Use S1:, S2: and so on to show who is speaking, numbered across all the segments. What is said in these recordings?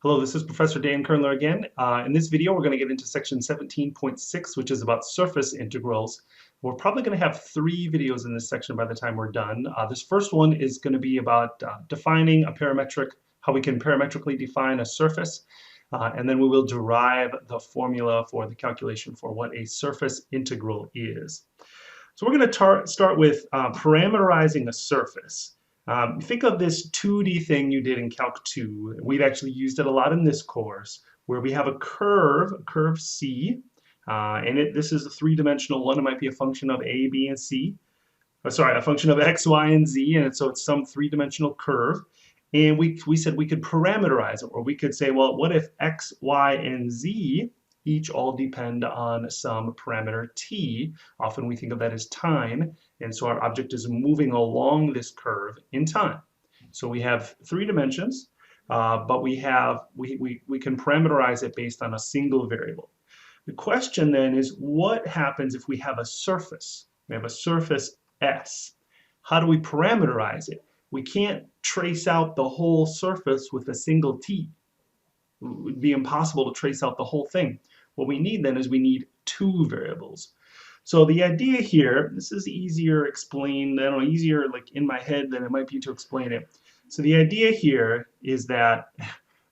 S1: Hello, this is Professor Dan Kernler again. In this video, we're going to get into section 17.6, which is about surface integrals. We're probably going to have 3 videos in this section by the time we're done. This first one is going to be about defining a parametric, how we can parametrically define a surface, and then we will derive the formula for the calculation for what a surface integral is. So we're going to start with parameterizing a surface. Think of this 2D thing you did in Calc 2. We've actually used it a lot in this course, where we have a curve C, and this is a 3-dimensional one. It might be a function of A, B, and C. Sorry, a function of X, Y, and Z, and so it's some 3-dimensional curve. And we said we could parameterize it, or we could say, well, what if X, Y, and Z each all depend on some parameter t. Often we think of that as time, and so our object is moving along this curve in time. So we have 3 dimensions, but we can parameterize it based on a single variable. The question then is, what happens if we have a surface? We have a surface S. How do we parameterize it? We can't trace out the whole surface with a single t. It would be impossible to trace out the whole thing. What we need then is we need 2 variables. So the idea here, this is easier explained, easier like in my head than it might be to explain it. So the idea here is that,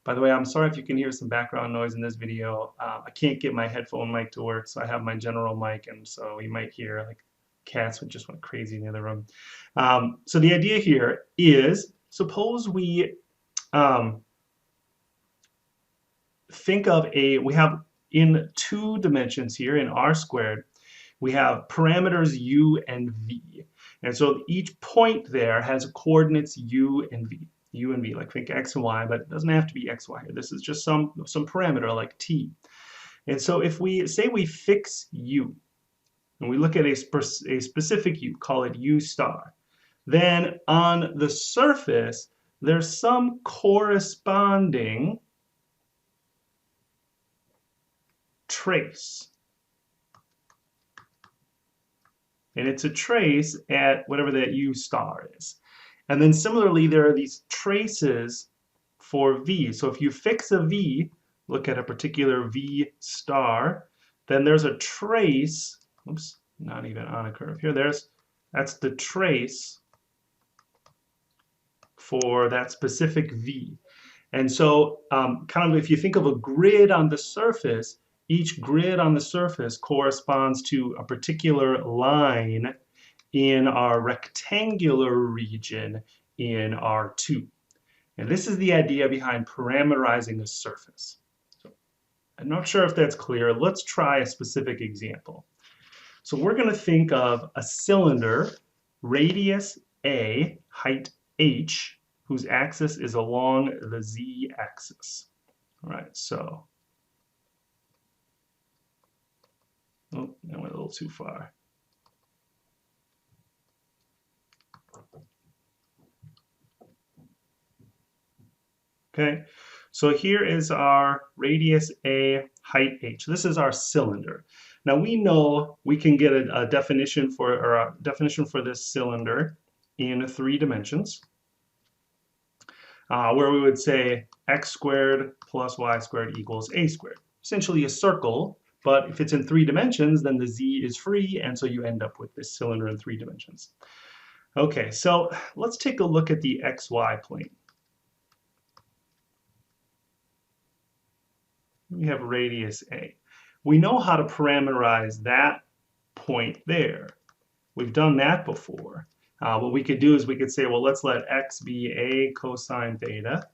S1: by the way, I'm sorry if you can hear some background noise in this video. I can't get my headphone mic to work, so I have my general mic, and so you might hear like cats would just went crazy in the other room. So the idea here is, suppose we think of we have in 2 dimensions here in r squared, we have parameters u and v. And so each point there has coordinates u and v, like think x and y, but it doesn't have to be x, y here. This is just some parameter like t. And so if we say we fix u, and we look at a specific u, call it u star, then on the surface, there's some corresponding trace. And it's a trace at whatever that u star is. And then similarly, there are these traces for v. So if you fix a v, look at a particular v star, then there's a trace, oops, not even on a curve here, that's the trace for that specific v. And so kind of if you think of a grid on the surface, each grid on the surface corresponds to a particular line in our rectangular region in R2. And this is the idea behind parameterizing a surface. So I'm not sure if that's clear. Let's try a specific example. So we're going to think of a cylinder, radius A, height h, whose axis is along the z-axis. All right, so oh, I went a little too far. Okay, so here is our radius A, height h. This is our cylinder. Now we know we can get a definition for this cylinder in 3 dimensions, where we would say x squared plus y squared equals a squared. Essentially a circle. But if it's in 3 dimensions, then the z is free, and so you end up with this cylinder in 3 dimensions. Okay, so let's take a look at the xy plane. We have radius A. We know how to parameterize that point there. We've done that before. What we could do is we could say, well, let's let x be a cosine theta,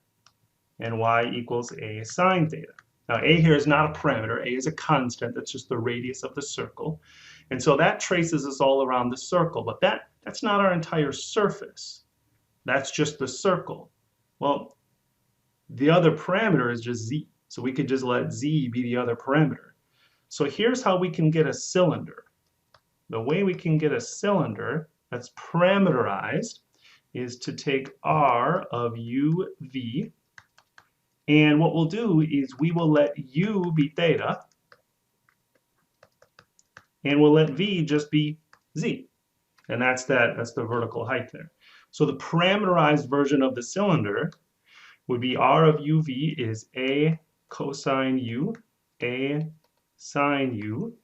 S1: and y equals a sine theta. Now, a here is not a parameter. A is a constant. That's just the radius of the circle. And so that traces us all around the circle. But that's not our entire surface. That's just the circle. Well, the other parameter is just z. So we could just let z be the other parameter. So here's how we can get a cylinder. The way we can get a cylinder that's parameterized is to take r of u, v, and what we'll do is we will let u be theta, and we'll let v just be z. And that's the vertical height there. So the parameterized version of the cylinder would be r of uv is a cosine u, a sine u.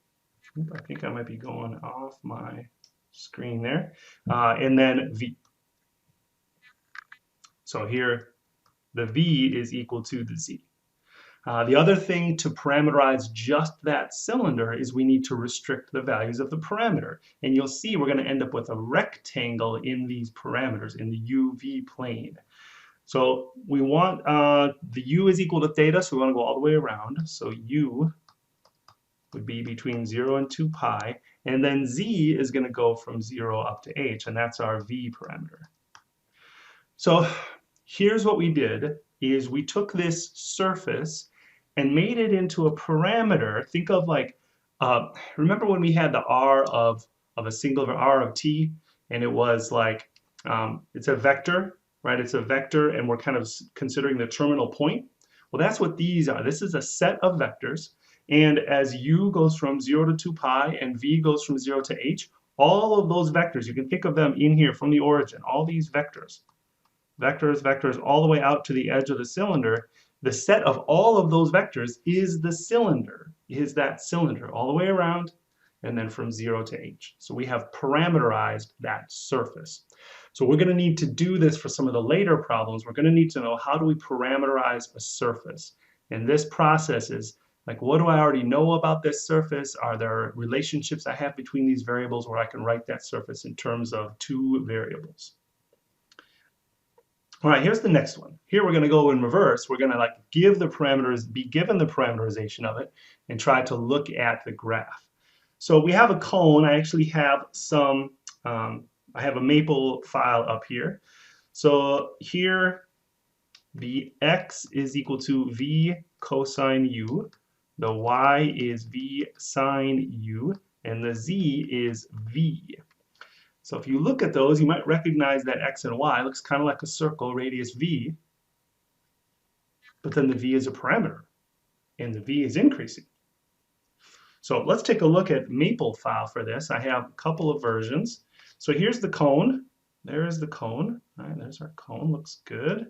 S1: I think I might be going off my screen there. And then v. So here, the v is equal to the z. The other thing to parameterize just that cylinder is we need to restrict the values of the parameter. And you'll see we're going to end up with a rectangle in these parameters in the UV plane. So we want the u is equal to theta, so we want to go all the way around. So u would be between 0 and 2 pi. And then z is going to go from 0 up to h, and that's our v parameter. So here's what we did, is we took this surface and made it into a parameter. Think of like, remember when we had the r of a single r of t, and it was like, it's a vector, right? It's a vector, and we're kind of considering the terminal point. Well, that's what these are. This is a set of vectors, and as u goes from 0 to 2 pi and v goes from 0 to h, all of those vectors, you can think of them in here from the origin, all these vectors, vectors, all the way out to the edge of the cylinder. The set of all of those vectors is the cylinder, is that cylinder all the way around, and then from 0 to h. So we have parameterized that surface. So we're going to need to do this for some of the later problems. We're going to need to know, how do we parameterize a surface? And this process is like, what do I already know about this surface? Are there relationships I have between these variables where I can write that surface in terms of two variables? All right, here's the next one. Here we're going to go in reverse. We're going to give the parameters, be given the parameterization of it, and try to look at the graph. So we have a cone. I actually have some, I have a maple file up here. So here, the x is equal to v cosine u, the y is v sine u, and the z is v. So if you look at those, you might recognize that x and y looks kind of like a circle, radius v, but then the v is a parameter, and the v is increasing. So let's take a look at maple file for this. I have a couple of versions. So here's the cone. There's the cone. All right, there's our cone. Looks good.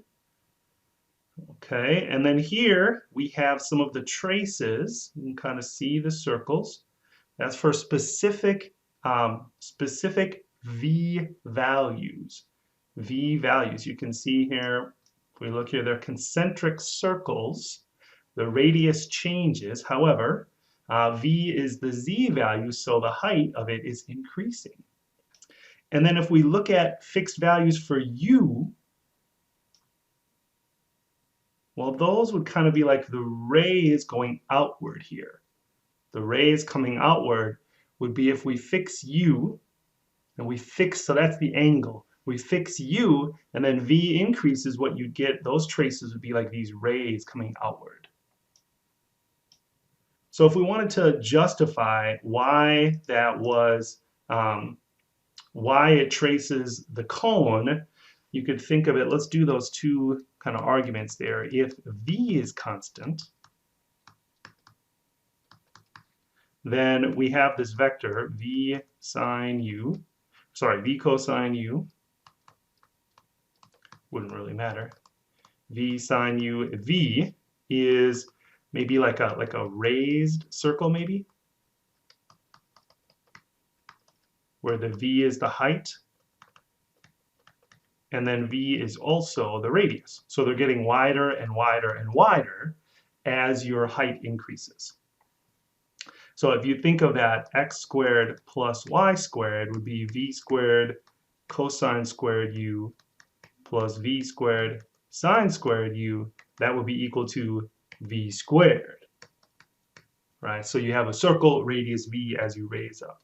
S1: Okay, and then here we have some of the traces. You can kind of see the circles. That's for specific V values. V values. You can see here, if we look here, they're concentric circles. The radius changes. However, V is the Z value, so the height of it is increasing. And then if we look at fixed values for U, well, those would kind of be like the rays going outward here. The rays coming outward would be if we fix U, and we fix, so that's the angle. We fix U, and then V increases, what you get, those traces would be like these rays coming outward. So if we wanted to justify why that was, why it traces the cone, you could think of it, let's do those two kind of arguments there. If V is constant, then we have this vector V sine U, sorry, V cosine U, wouldn't really matter. V sine U, V is maybe like a raised circle maybe, where the V is the height, and then V is also the radius. So they're getting wider and wider and wider as your height increases. So if you think of that, x squared plus y squared would be v squared cosine squared u plus v squared sine squared u. That would be equal to v squared, right? So you have a circle radius v as you raise up.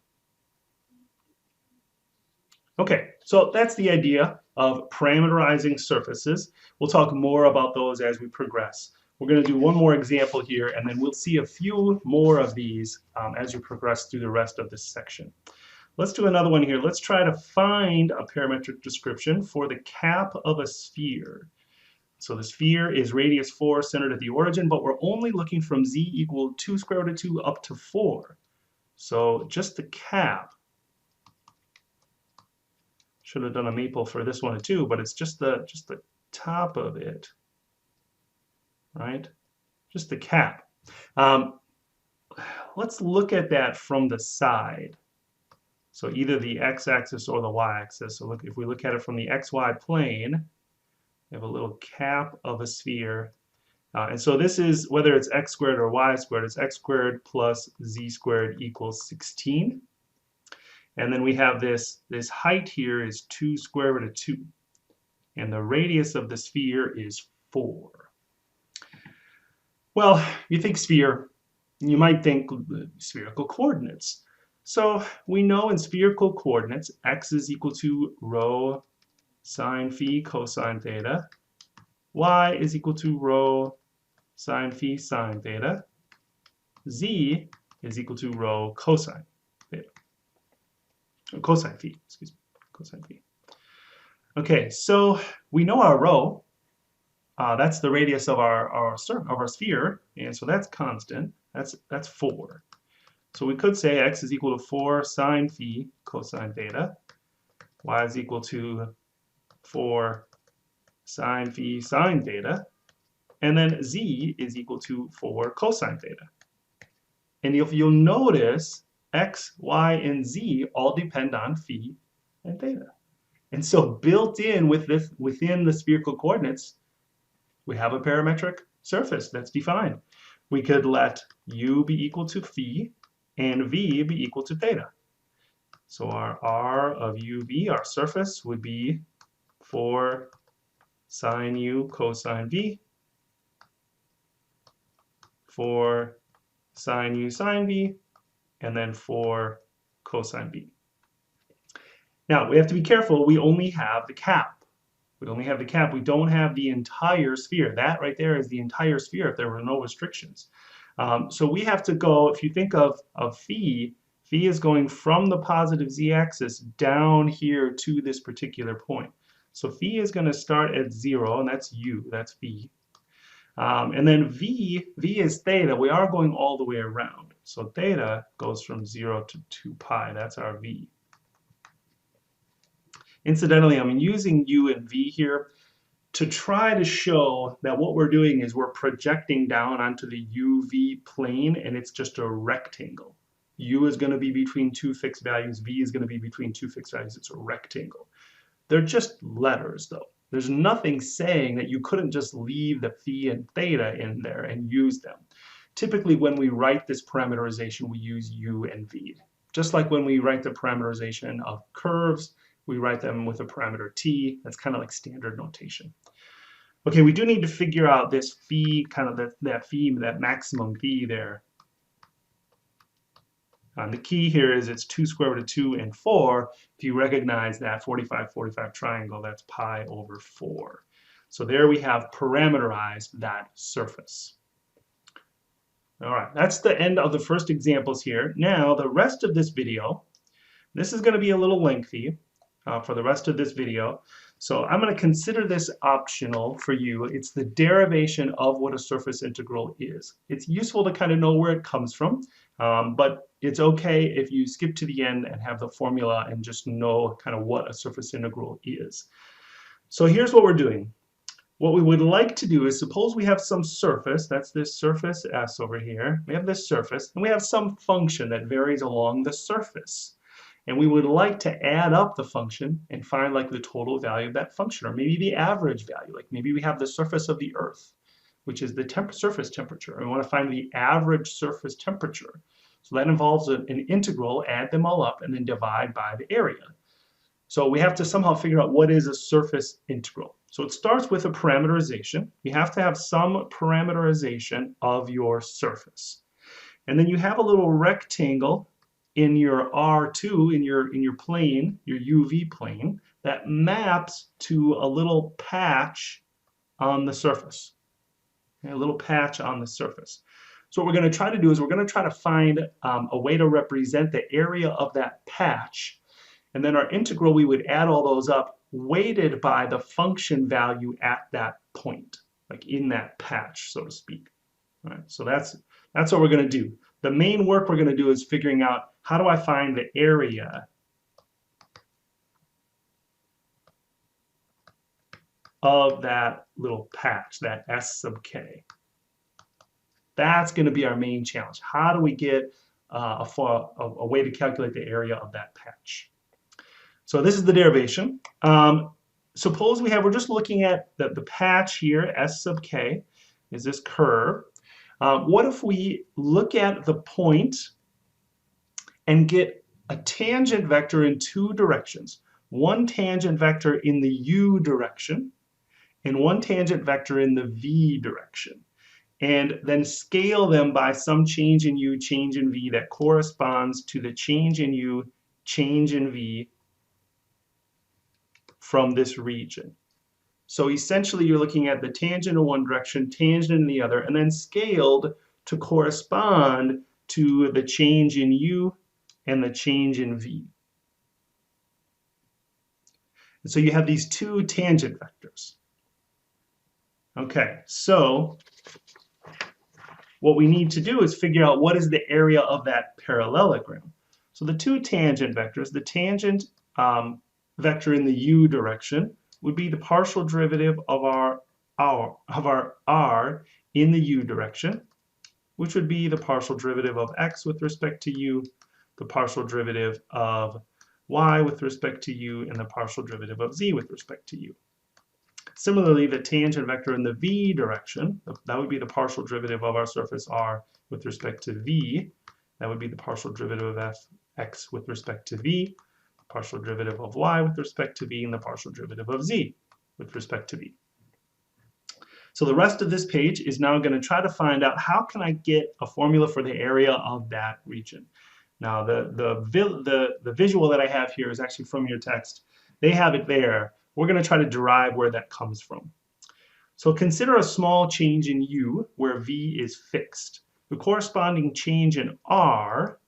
S1: Okay, so that's the idea of parameterizing surfaces. We'll talk more about those as we progress. We're going to do one more example here, and then we'll see a few more of these as you progress through the rest of this section. Let's do another one here. Let's try to find a parametric description for the cap of a sphere. So the sphere is radius 4, centered at the origin, but we're only looking from z equal 2 square root of 2 up to 4. So just the cap. Should have done a maple for this one too, but it's just the top of it. right? Just the cap. Let's look at that from the side. So either the x-axis or the y-axis. So look, if we look at it from the xy plane, we have a little cap of a sphere. And so this is, whether it's x squared or y squared, it's x squared plus z squared equals 16. And then we have this height here is 2 square root of 2. And the radius of the sphere is 4. Well, you think sphere, you might think spherical coordinates. So we know in spherical coordinates, x is equal to rho sine phi cosine theta. Y is equal to rho sine phi sine theta. Z is equal to rho cosine theta. Or cosine phi, excuse me, cosine phi. Okay, so we know our rho. That's the radius of our sphere, and so that's constant. That's 4. So we could say x is equal to 4 sine phi cosine theta. Y is equal to 4 sine phi sine theta. And then z is equal to 4 cosine theta. And if you'll notice, x, y, and z all depend on phi and theta. And so built in within the spherical coordinates, we have a parametric surface that's defined. We could let u be equal to phi and v be equal to theta. So our r of uv, our surface, would be 4 sine u cosine v, 4 sine u sine v, and then 4 cosine v. Now, we have to be careful. We only have the cap. We only have the cap. We don't have the entire sphere. That right there is the entire sphere if there were no restrictions. So we have to go, if you think of phi, phi is going from the positive z-axis down here to this particular point. So phi is going to start at 0, and that's u, that's phi. And then v is theta. We are going all the way around. So theta goes from 0 to 2 pi. That's our v. Incidentally, I'm using u and v here to try to show that what we're doing is we're projecting down onto the uv plane, and it's just a rectangle. U is going to be between two fixed values. V is going to be between two fixed values. It's a rectangle. They're just letters, though. There's nothing saying that you couldn't just leave the phi and theta in there and use them. Typically, when we write this parameterization, we use u and v. Just like when we write the parameterization of curves, we write them with a parameter t. That's kind of like standard notation. Okay, we do need to figure out this phi, kind of that phi, that maximum phi there. The key here is it's 2 square root of 2 and 4. If you recognize that 45-45 triangle, that's pi over 4. So there we have parameterized that surface. All right, that's the end of the first examples here. Now, the rest of this video, this is going to be a little lengthy for the rest of this video. So I'm going to consider this optional for you. It's the derivation of what a surface integral is. It's useful to kind of know where it comes from, but it's okay if you skip to the end and have the formula and just know kind of what a surface integral is. So here's what we're doing. What we would like to do is, suppose we have some surface, that's this surface S over here. We have this surface, and we have some function that varies along the surface. And we would like to add up the function and find like the total value of that function, or maybe the average value. Like maybe we have the surface of the Earth, which is the surface temperature. And we want to find the average surface temperature. So that involves an integral, add them all up, and then divide by the area. So we have to somehow figure out what is a surface integral. So it starts with a parameterization. You have to have some parameterization of your surface. And then you have a little rectangle in your R2, in your plane, your UV plane, that maps to a little patch on the surface. Okay, a little patch on the surface. So what we're going to try to do is we're going to try to find a way to represent the area of that patch. And then our integral, we would add all those up, weighted by the function value at that point, like in that patch, so to speak. All right, so that's what we're going to do. The main work we're going to do is figuring out, how do I find the area of that little patch, that S sub k? That's going to be our main challenge. How do we get a way to calculate the area of that patch? So this is the derivation. Suppose we're just looking at the patch here, S sub k, is this curve. What if we look at the point and get a tangent vector in two directions? One tangent vector in the u direction and one tangent vector in the v direction. And then scale them by some change in u, change in v that corresponds to the change in u, change in v from this region. So essentially you're looking at the tangent in one direction, tangent in the other, and then scaled to correspond to the change in u and the change in v. And so you have these two tangent vectors. Okay, so what we need to do is figure out what is the area of that parallelogram. So the two tangent vectors, the tangent vector in the u direction would be the partial derivative of our r in the u direction, which would be the partial derivative of x with respect to u, the partial derivative of y with respect to u, and the partial derivative of z with respect to u. Similarly, the tangent vector in the v direction, that would be the partial derivative of our surface r with respect to v. That would be the partial derivative of fx with respect to v, partial derivative of y with respect to v, and the partial derivative of z with respect to v. So the rest of this page is now going to try to find out how can I get a formula for the area of that region. Now the visual that I have here is actually from your text. They have it there. We're going to try to derive where that comes from. So consider a small change in u where v is fixed. The corresponding change in r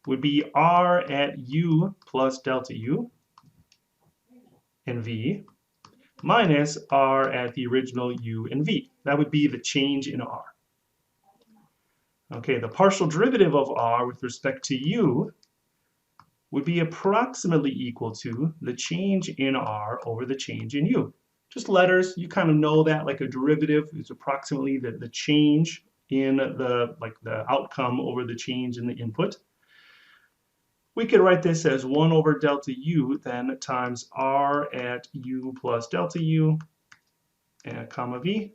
S1: would be r at u plus delta u and v minus r at the original u and v. That would be the change in r. Okay, the partial derivative of r with respect to u would be approximately equal to the change in r over the change in u. Just letters, you kind of know that, like a derivative is approximately the change in the outcome over the change in the input. We could write this as 1 over delta u then times r at u plus delta u and comma v,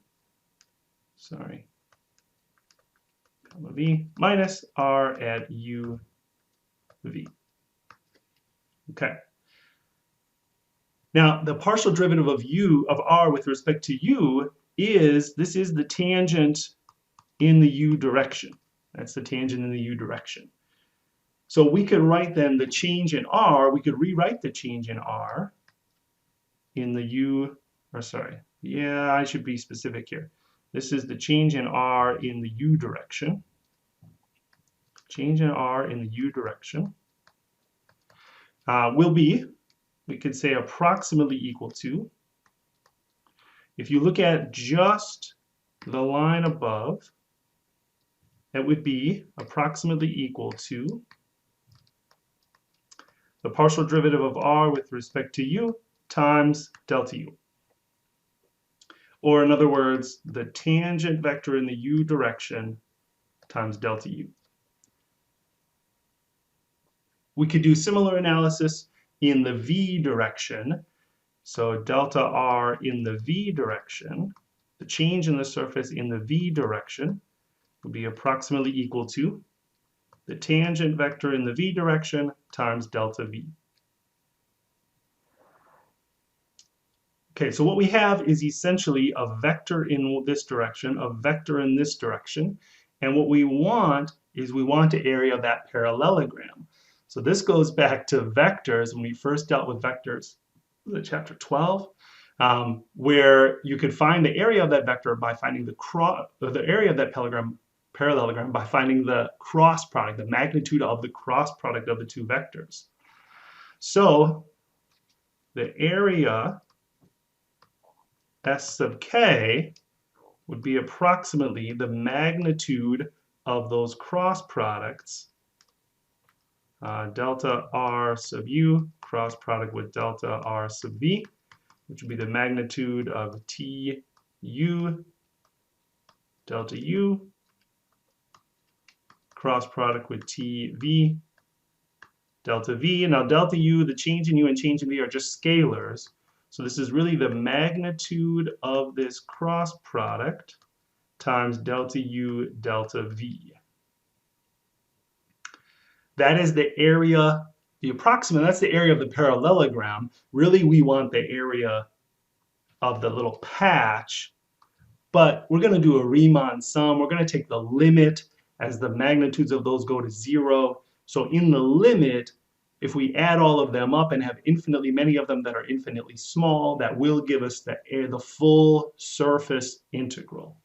S1: comma v minus r at u v. Okay. Now the partial derivative of r with respect to u is the tangent in the u direction. That's the tangent in the u direction. So we could write then the change in r, we could rewrite the change in r in the I should be specific here. This is the change in r in the u direction. Change in r in the u direction will be, we could say, approximately equal to, if you look at just the line above, it would be approximately equal to the partial derivative of r with respect to u times delta u. Or in other words, the tangent vector in the u direction times delta u. We could do similar analysis in the v direction. So delta r in the v direction, the change in the surface in the v direction would be approximately equal to the tangent vector in the v direction times delta v. Okay, so what we have is essentially a vector in this direction, a vector in this direction, and what we want is to area that parallelogram. So this goes back to vectors when we first dealt with vectors, chapter 12, where you could find the area of that vector by finding the area of that parallelogram by finding the cross product, the magnitude of the cross product of the two vectors. So the area S sub k would be approximately the magnitude of those cross products, delta r sub u cross product with delta r sub v, which would be the magnitude of tu delta U, cross product with TV, delta V. Now delta U, the change in U and change in V are just scalars. So this is really the magnitude of this cross product times delta U delta V. That is the area, the approximate, that's the area of the parallelogram. Really, we want the area of the little patch, but we're going to do a Riemann sum. We're going to take the limit as the magnitudes of those go to 0. So in the limit, if we add all of them up and have infinitely many of them that are infinitely small, that will give us the full surface integral.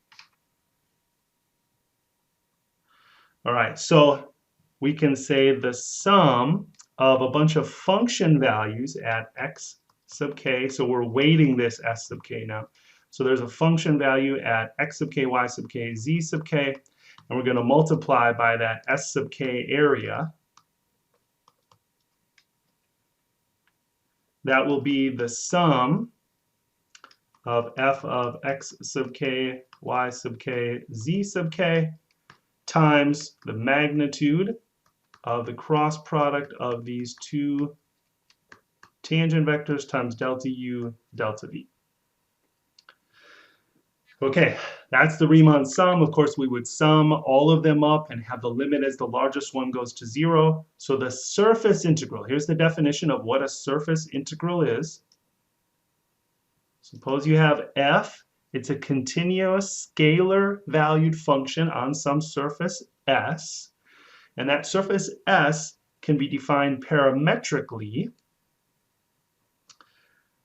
S1: All right, so we can say the sum of a bunch of function values at x sub k, so we're weighting this s sub k now. So there's a function value at x sub k, y sub k, z sub k, and we're going to multiply by that s sub k area. That will be the sum of f of x sub k, y sub k, z sub k times the magnitude of the cross product of these two tangent vectors times delta U, delta V. Okay, that's the Riemann sum. Of course, we would sum all of them up and have the limit as the largest one goes to 0. So the surface integral, here's the definition of what a surface integral is. Suppose you have f, it's a continuous scalar valued function on some surface S, and that surface S can be defined parametrically.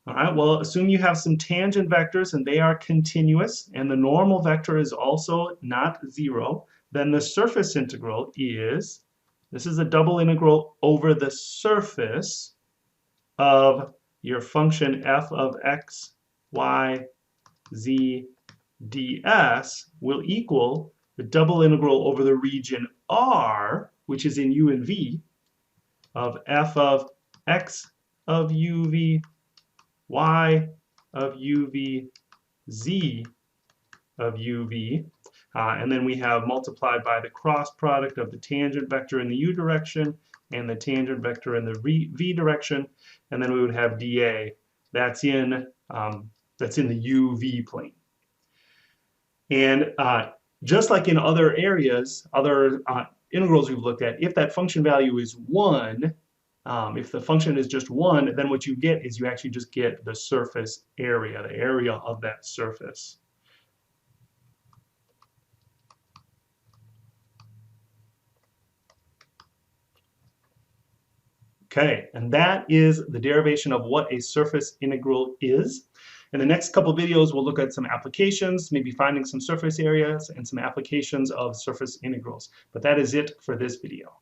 S1: All right, well, assume you have some tangent vectors and they are continuous, and the normal vector is also not 0, then the surface integral is, this is a double integral over the surface of your function f of x, y, z, ds will equal the double integral over the region R, which is in u and v, of f of x of uv, y of uv, z of uv, and then we have multiplied by the cross product of the tangent vector in the u direction and the tangent vector in the v direction, and then we would have dA. That's in the uv plane. And just like in other areas, other integrals we've looked at, if that function value is 1, if the function is just 1, then what you get is you actually just get the surface area, the area of that surface. Okay, and that is the derivation of what a surface integral is. In the next couple videos, we'll look at some applications, maybe finding some surface areas and some applications of surface integrals. But that is it for this video.